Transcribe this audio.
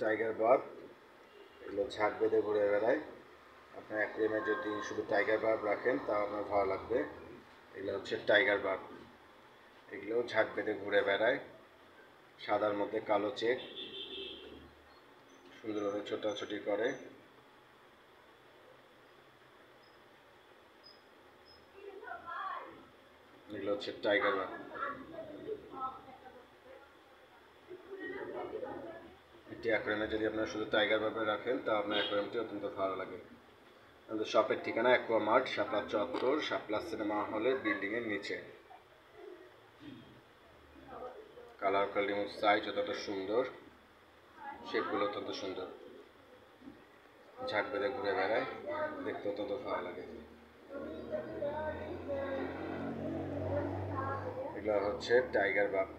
Tiger verb, এগুলো ঝাঁক বেঁধে ঘুরে বেড়ায়। আপনার অ্যাকুয়ারিয়ামে যদি শুধু টাইগার বার্ব রাখেন তাও আপনার ভালো লাগবে। এগুলো হচ্ছে টাইগার বার্ব, এগুলো ঝাঁক বেঁধে ঘুরে বেড়ায়, সাদার মধ্যে কালো চেক, সুন্দরভাবে ছোটাছুটি করে। এগুলো হচ্ছে টাইগার বার্ব। এটি অ্যাকুয়ারিয়ামে যদি আপনারা শুধু টাইগার বার্বে রাখেন তা আপনার অ্যাকুয়ারিয়ামটি অত্যন্ত ভালো লাগে। আমাদের শপের ঠিকানা অ্যাকোয়া মার্ট, শাপলা চত্বর, শাপলা সিনেমা হলের বিল্ডিংয়ের নিচে। কালার কোয়ালিটি এবং সাইজ অত্যন্ত সুন্দর, শেপগুলো অত্যন্ত সুন্দর, ঝাঁক বেঁধে ঘুরে বেড়ায়, দেখতে অত্যন্ত ভালো লাগে। এগুলো হচ্ছে টাইগার বার্ব।